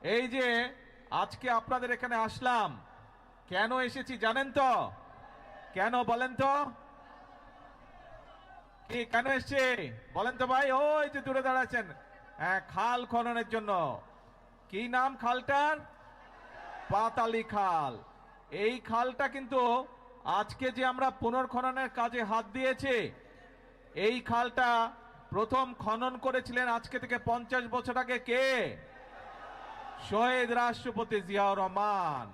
এই যে আজকে আপনাদের এখানে আসলাম, কেন এসেছি জানেন তো? কেন বলেন তো? কি কেন এসছে বলেন তো ভাই? ওই যে দূরে দাঁড়াচ্ছেন, হ্যাঁ, খাল খননের জন্য। কি নাম খালটার? পাতালি খাল। এই খালটা কিন্তু আজকে যে আমরা পুনর্খননের কাজে হাত দিয়েছে, এই খালটা প্রথম খনন করেছিলেন আজকে থেকে 50 বছর আগে কে? শহীদ রাষ্ট্রপতি জিয়াউর রহমান।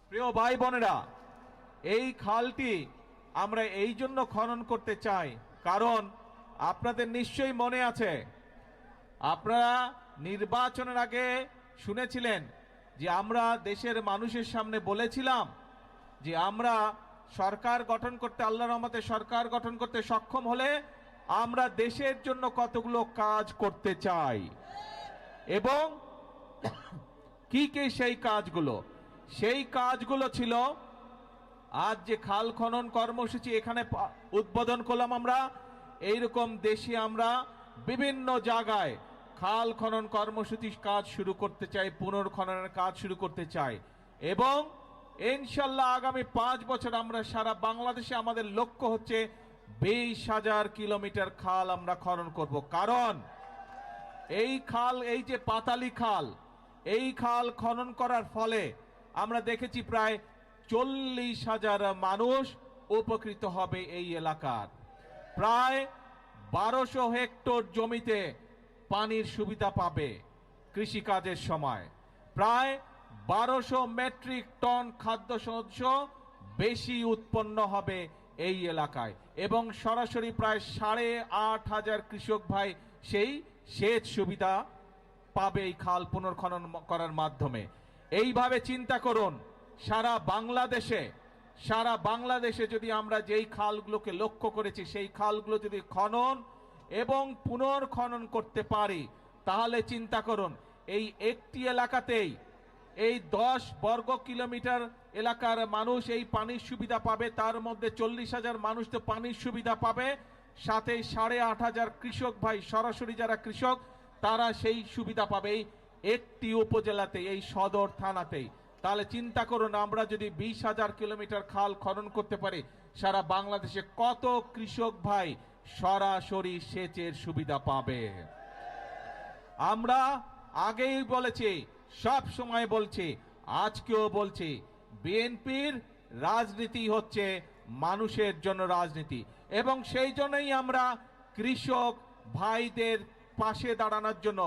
প্রিয় ভাই বোনেরা, এই খালটি আমরা এই জন্য খনন করতে চাই, কারণ আপনাদের নিশ্চয়ই মনে আছে, আপনারা নির্বাচনের আগে শুনেছিলেন যে আমরা দেশের মানুষের সামনে বলেছিলাম যে আমরা সরকার গঠন করতে, আল্লাহর রহমতে সরকার গঠন করতে সক্ষম হলে আমরা দেশের জন্য কতগুলো কাজ করতে চাই, এবং কি কি সেই কাজগুলো। সেই কাজগুলো ছিল আজ যে খাল খনন কর্মসূচি এখানে উদ্বোধন করলাম আমরা। এইরকম দেশে আমরা বিভিন্ন জায়গায় খাল খনন কর্মসূচির কাজ শুরু করতে চাই, পুনর্খননের কাজ শুরু করতে চাই, এবং ইনশাল্লাহ আগামী 5 বছর আমরা সারা বাংলাদেশে আমাদের লক্ষ্য হচ্ছে 20,000 কিলোমিটার খাল আমরা খনন করব। কারণ এই খাল, এই যে পাতালি খাল, এই খাল খনন করার ফলে আমরা দেখেছি প্রায় 40,000 মানুষ উপকৃত হবে। এই এলাকার প্রায় 1200 হেক্টর জমিতে পানির সুবিধা পাবে কৃষিকাজের সময়। প্রায় 1200 মেট্রিক টন খাদ্যশস্য বেশি উৎপন্ন হবে এই এলাকায়, এবং সরাসরি প্রায় 8,500 কৃষক ভাই সেই সেচ সুবিধা পাবে এই খাল পুনর্খনন করার মাধ্যমে। এইভাবে চিন্তা করুন, সারা বাংলাদেশে যদি আমরা যেই খালগুলোকে লক্ষ্য করেছি সেই খালগুলো যদি খনন এবং পুনর্খনন করতে পারি, তাহলে চিন্তা করুন এই একটি এলাকাতেই এই 10 বর্গ কিলোমিটার এলাকার মানুষ এই পানির সুবিধা পাবে। তার মধ্যে 40,000 মানুষ তো পানির সুবিধা পাবে, সাথে 8,500 কৃষক ভাই, সরাসরি যারা কৃষক, তারা সেই সুবিধা পাবে একটি উপজেলাতে, এই সদর থানাতেই। তাহলে চিন্তা করুন, আমরা যদি 20,000 কিলোমিটার খাল খনন করতে পারি, সারা বাংলাদেশে কত কৃষক ভাই সরাসরি সেচের সুবিধা পাবে। আমরা আগেই বলেছি, সব সময় বলছি, আজকেও বলছি, বিএনপির রাজনীতি হচ্ছে মানুষের জন্য রাজনীতি, এবং সেই জন্যই আমরা কৃষক ভাইদের পাশে দাঁড়ানোর জন্য,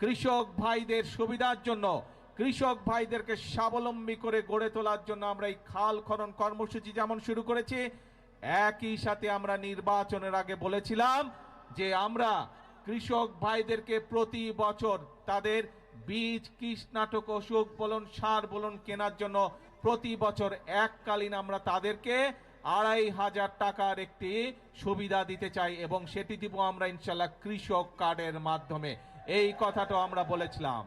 কৃষক ভাইদের সুবিধার জন্য, কৃষক ভাইদেরকে স্বাবলম্বী করে গড়ে তোলার জন্য আমরা এই খাল খনন কর্মসূচি যেমন শুরু করেছি, একই সাথে আমরা নির্বাচনের আগে বলেছিলাম যে আমরা কৃষক ভাইদেরকে প্রতি বছর তাদের বীজ, কীটনাশক, ওষুধ বলুন, সার বলুন কেনার জন্য প্রতি বছর এককালীন আমরা তাদেরকে 2,500 টাকার একটি সুবিধা দিতে চাই, এবং সেটি দিব আমরা ইনশাল্লাহ কৃষক কার্ডের মাধ্যমে। এই কথাটা আমরা বলেছিলাম।